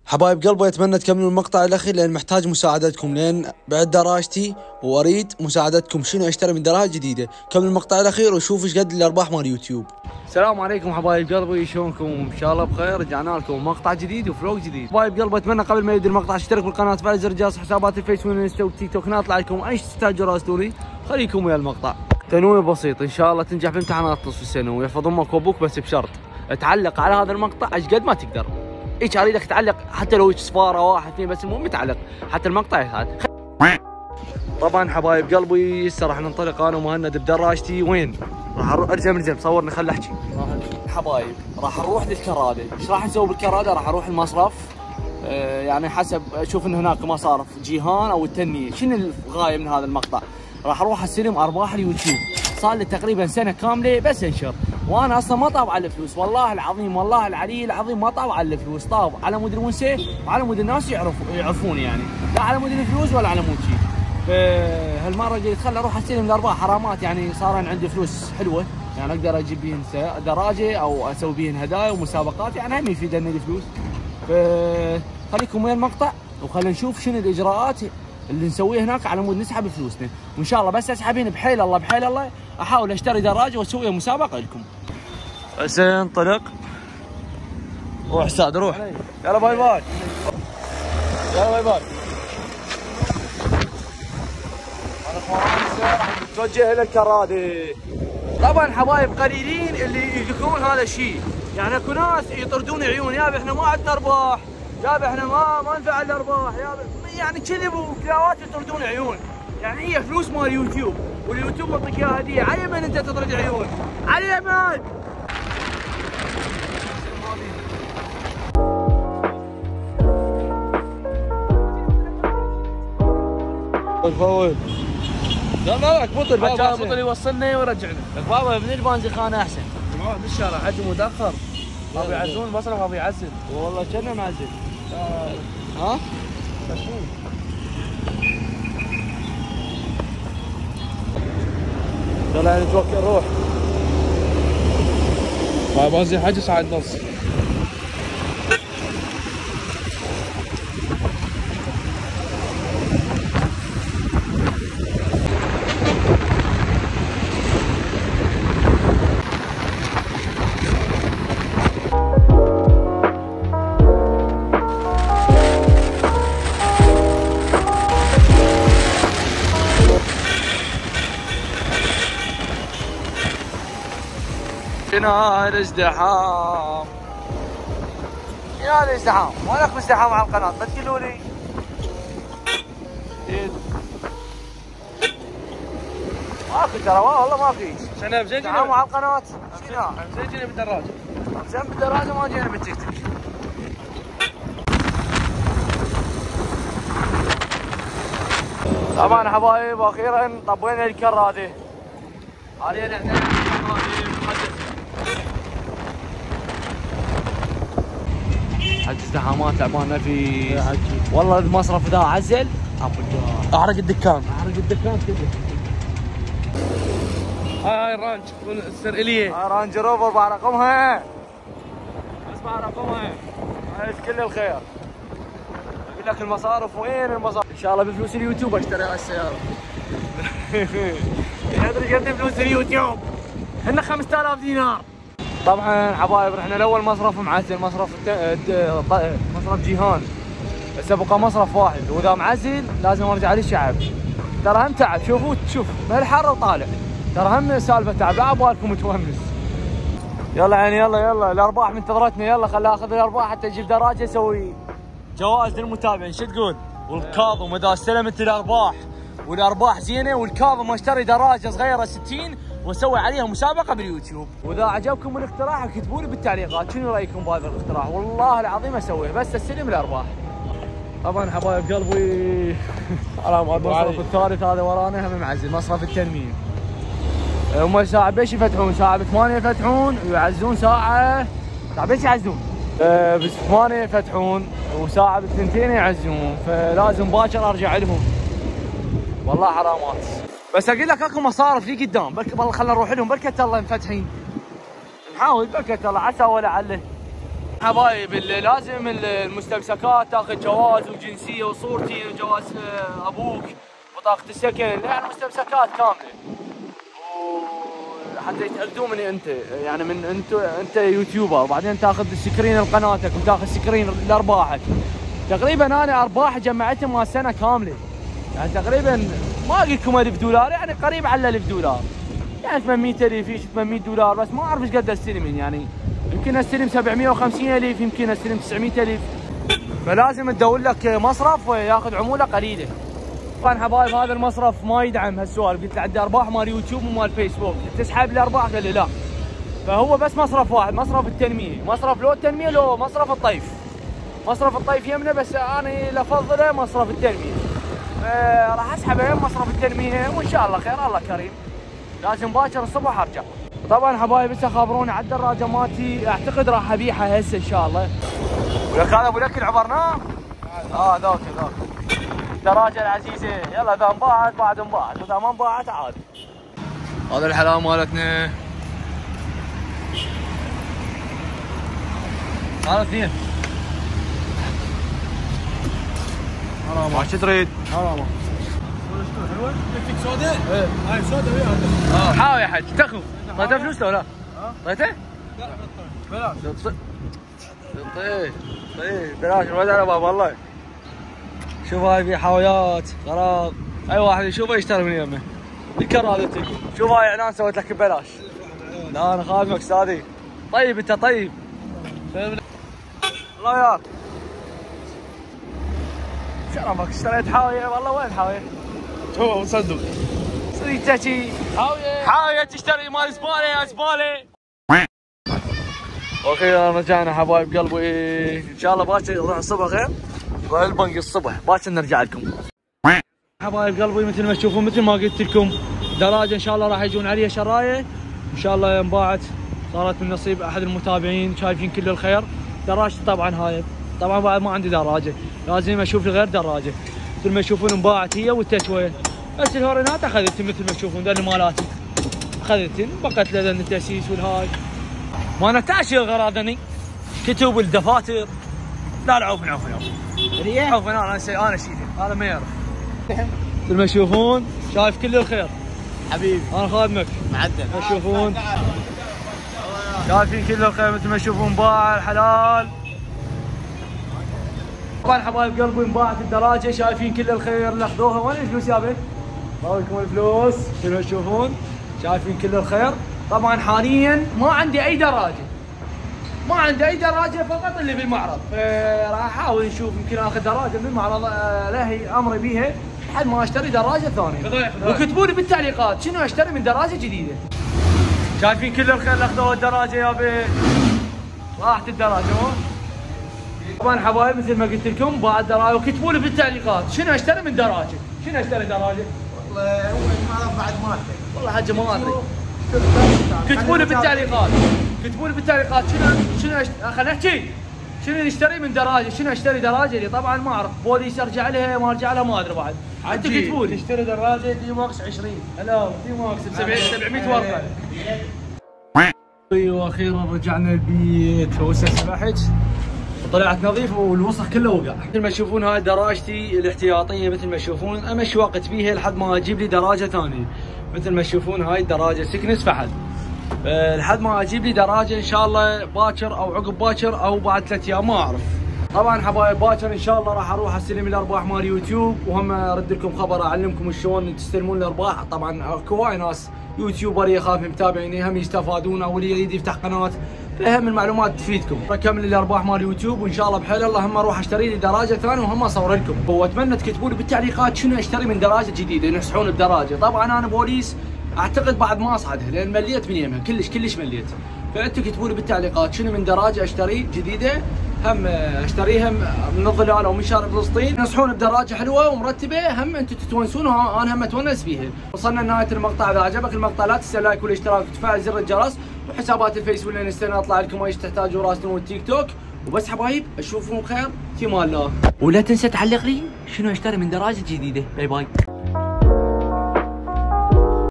حبايب قلبي اتمنى تكملوا المقطع الاخير لان محتاج مساعدتكم لان بعد دراجتي واريد مساعدتكم شنو اشتري من دراجه جديده. كملوا المقطع الاخير وشوفوا ايش قد الارباح مال يوتيوب. السلام عليكم حبايب قلبي، شلونكم؟ ان شاء الله بخير. رجعنا لكم مقطع جديد وفلوق جديد. حبايب قلبي اتمنى قبل ما يبدا المقطع اشتركوا بالقناه، فعل زر الجرس، حسابات الفيس والانستا والتيك توك نطلع لكم ايش تحتاجوا راسلوني. خليكم ويا المقطع. ثانوي بسيط ان شاء الله تنجح في امتحانات نصف السنه ويحفظ امك وابوك، بس بشرط تعلق على هذا المقطع ايش قد ما تقدر. ايش اريدك تعلق حتى لو صفاره واحد اثنين بس، المهم تعلق حتى المقطع هذا. طبعا حبايب قلبي هسه راح ننطلق انا ومهند بدراجتي. وين؟ راح ارجع من جنب صورني خل احكي. حبايب راح نروح للكراده. ايش راح نسوي بالكراده؟ راح اروح المصرف، يعني حسب اشوف ان هناك مصارف جيهان او التنميه. شنو الغايه من هذا المقطع؟ راح اروح استلم ارباح اليوتيوب. صار لي تقريبا سنه كامله بس انشر، وانا اصلا ما طاب على الفلوس، والله العظيم والله العلي العظيم ما طاب على الفلوس، طاب على مود الونسه وعلى مود الناس يعرفوني، يعني لا على مود الفلوس ولا على مود شيء. فهالمره قلت خل اروح استلم الارباح حرامات، يعني صار عندي فلوس حلوه، يعني اقدر اجيب بيهن دراجه او اسوي بيهن هدايا ومسابقات، يعني هم يفيدني الفلوس. فخليكم ويا المقطع وخلينا نشوف شنو الاجراءات اللي نسويه هناك على مود نسحب فلوسنا، وان شاء الله بس اسحبين بحيل الله بحيل الله احاول اشتري دراجه واسوي مسابقه لكم. هسه انطلق. روح سعد روح. يلا باي باي. يلا باي باي. انا نتوجه الى الكرادي. طبعا حبايب قليلين اللي يذكرون هذا الشيء، يعني اكو ناس يطردون عيون، يابا احنا ما عندنا ارباح، يابا احنا ما نفعل الارباح، يابا يعني كذب وكلاوات يطردون عيون. يعني هي فلوس مال يوتيوب واليوتيوب يعطيك اياها هديه، على يمن انت تطرد عيون، على يمن. فول لا مالك بطل بابا، بطل يوصلنا ويرجعنا. لك بابا من البنزين خانه احسن. من الشارع حجي متاخر، ابي يعزون المصرف، ابي يعزل والله كنا معزل. ها؟ مشغول. يلا يعني توكل روح. بنزين حجي ساعة ونص. هنا الازدحام، يا الازدحام وينكم ازدحام على القناة؟ ما تقولوا لي. ماكو ترى والله ما في. احنا بزين ازدحام على القناة. شنو؟ بزين جينا بالدراجة. بزين بالدراجة ما جينا بالتيك توك. طبعا حبايب اخيرا طبينا الكرادة. حاليا احنا حق ازدحامات تعبان في والله المصرف ذا عزل احرق الدكان، احرق الدكان كله. هاي الرانج السرئيليه، هاي رانج روفر مع رقمها، اسمع رقمها، هاي كل الخير. اقول لك المصارف وين المصارف؟ ان شاء الله بفلوس اليوتيوب اشتري هاي السياره. ادري قد فلوس اليوتيوب؟ هن 5000 دينار. طبعا حبايب رحنا الاول مصرف معزل، مصرف جيهان، هسه بقى مصرف واحد، واذا معزل لازم ارجع للشعب. ترى هم تعب، شوفوا شوف من الحر وطالع، ترى هم سالفه تعب، لا عبالكم متونس. يلا يعني يلا الارباح منتظرتنا، يلا خل اخذ الارباح حتى اجيب دراجه اسوي جوائز للمتابعين. شو تقول؟ والكاظم اذا استلمت الارباح والارباح زينه والكاظم اشتري دراجه صغيره 60 واسوي عليها مسابقه باليوتيوب. واذا عجبكم الاقتراح اكتبوا لي بالتعليقات شنو رايكم بهذا الاقتراح، والله العظيم اسويه بس استلم الارباح. طبعا حبايب قلبي المصرف الثالث هذا ورانا هم معزل، مصرف التنميه. هم الساعه بيش يفتحون؟ ساعه ب8 يفتحون ويعزون ساعه بيش يعزون؟ ب8 يفتحون وساعه ب2 يعزون، فلازم باكر ارجع لهم. والله حرامات، بس اقول لك اكو مصارف لي قدام، بركة والله خلنا نروح لهم، بركة الله مفتحين. نحاول بركة الله عسى ولا عله. حبايب لازم المستمسكات تاخذ جواز وجنسيه وصورتي وجواز ابوك بطاقه السكن، يعني المستمسكات كامله، وحتى يتاكدوا من انت، يعني من انت يوتيوبر، وبعدين تاخذ سكرين لقناتك وتاخذ سكرين لارباحك. تقريبا انا ارباح جمعتها مال سنه كامله، يعني تقريبا ما اقول لكم $1000، يعني قريب على $1000، يعني 800,000 هيك $800، بس ما اعرف ايش قد استلم، يعني يمكن استلم 750,000، يمكن استلم 900,000. فلازم تدور لك مصرف وياخذ عموله قليله. طبعا حبايب هذا المصرف ما يدعم هالسوالف، قلت له عندي ارباح مال يوتيوب ومال فيسبوك، تسحب لي ارباح؟ قال لي لا. فهو بس مصرف واحد، مصرف التنميه، مصرف لو التنميه لو مصرف الطيف. مصرف الطيف يمنه، بس انا لافضله مصرف التنميه. راح اسحبه مصرف التنميه وان شاء الله خير، الله كريم. لازم باكر الصبح ارجع. طبعا حبايب هسه خابروني على الدراجه مالتي، اعتقد راح ابيعها هسه ان شاء الله. ولك هذا ابو لكل عبرناه؟ ذاك الدراجه العزيزه، يلا اذا انباعت بعد انباعت، واذا ما انباعت عادي. هذا الحلاوه مالتنا. هذا اثنين. حرام. شو تريد؟ حرام. حلوه؟ بدك سودا؟ ايه هاي سودا وياها. حاول يا حج تاخذ. طيته فلوس لو لا؟ طيته؟ لا بلاش. طيب بلاش الواد على باب الله. شوف هاي في حاويات غراض، اي واحد يشوفه يشتري من يمه. بكرادتك. شوف هاي اعلان سويت لك ببلاش. لا انا خادمك استاذي. طيب انت طيب. الله ياك. شرفك اشتريت حاويه، والله وين حاويه؟ هو صندوق. صدق تحكي حاويه تشتري مال زباله يا زباله. واخيرا رجعنا حبايب قلبي، ان شاء الله باكر نروح الصبح غير، نروح البنك الصبح، باكر نرجع لكم. حبايب قلبي مثل ما تشوفون، مثل ما قلت لكم، دراجه ان شاء الله راح يجون عليها شرايه، ان شاء الله انباعت، صارت من نصيب احد المتابعين، شايفين كل الخير. دراجتي طبعا هاي، طبعا بعد ما عندي دراجه، لازم اشوف لي غير دراجه. مثل ما تشوفون انباعت هي والتشويه، بس الهورنات اخذتهم مثل ما تشوفون، ذول مالاتي اخذتهم، بقت لنا التاسيس والهاي. ما نتعشى غراضني، كتب والدفاتر، لا عوفن عوفن عوفن انا شيلهم، هذا ما يعرف. مثل ما تشوفون شايف كل الخير حبيبي، انا خادمك معدل. تشوفون شايفين كل الخير، مثل ما تشوفون باع الحلال. طبعا حبايب قلبي انباعت الدراجه، شايفين كل الخير اللي اخذوها. وين الفلوس يا بي؟ باويكم الفلوس، مثل ما تشوفون شايفين كل الخير. طبعا حاليا ما عندي اي دراجه، ما عندي اي دراجه فقط اللي بالمعرض، فراح احاول نشوف يمكن اخذ دراجه بالمعرض لهي امري بيها لحد ما اشتري دراجه ثانيه. وكتبوا لي بالتعليقات شنو اشتري من دراجه جديده. شايفين كل الخير اللي اخذوها الدراجه يا بي، راحت الدراجه. طبعا حبايب مثل ما قلت لكم باع الدراجه، وكتبوا لي بالتعليقات شنو اشتري من دراجه، شنو اشتري دراجه؟ والله هو المعرض بعد مالته، والله حاجه ما ادري. كتبوا لي بالتعليقات، كتبوا لي بالتعليقات شنو خلينا نحكي شنو نشتري من دراجه، شنو اشتري دراجه اللي طبعا ما اعرف، بوليس ارجع لها ما ارجع لها ما ادري بعد. انتم كتبوا لي تشتري دراجه دي ماكس 20، لا دي ماكس ب 700 ورقه. واخيرا رجعنا البيت، وهسه سبحت وطلعت نظيف والوسخ كله وقع. مثل ما تشوفون هاي دراجتي الاحتياطيه، مثل ما تشوفون امشي وقت بيها لحد ما اجيب لي دراجه ثانيه. مثل ما تشوفون هاي الدراجه سكنس فحل، لحد ما اجيب لي دراجه ان شاء الله باكر او عقب باكر او بعد 3 ايام ما اعرف. طبعا حبايب باكر ان شاء الله راح اروح استلم الارباح مال يوتيوب، وهم ارد لكم خبر اعلمكم شلون تستلمون الارباح. طبعا اكو وايد ناس يوتيوبر يخاف متابعيني هم يستفادون، او اللي يريد يفتح قناه فهم المعلومات تفيدكم. اكمل الارباح مال يوتيوب وان شاء الله بحيل الله هم اروح اشتري لي دراجه ثانيه وهم اصور لكم. واتمنى تكتبوا لي بالتعليقات شنو اشتري من دراجه جديده ينصحون بدراجه. طبعا انا بوليس اعتقد بعد ما اصعدها لان مليت من يمها، كلش مليت. فانتم كتبوا لي بالتعليقات شنو من دراجه اشتري جديده، هم اشتريها من الظلال او من شارع فلسطين، ينصحون بدراجه حلوه ومرتبه، هم انتم تتونسون وانا هم اتونس فيها. وصلنا لنهايه المقطع، اذا عجبك المقطع لا تنسى لايك والاشتراك وتفعل زر الجرس، وحسابات الفيسبوك والانستا اطلع لكم ايش تحتاجوا، راسلون والتيك توك. وبس حبايب اشوفكم بخير في امان الله، ولا تنسى تعلق لي شنو اشتري من دراجه جديده. باي باي.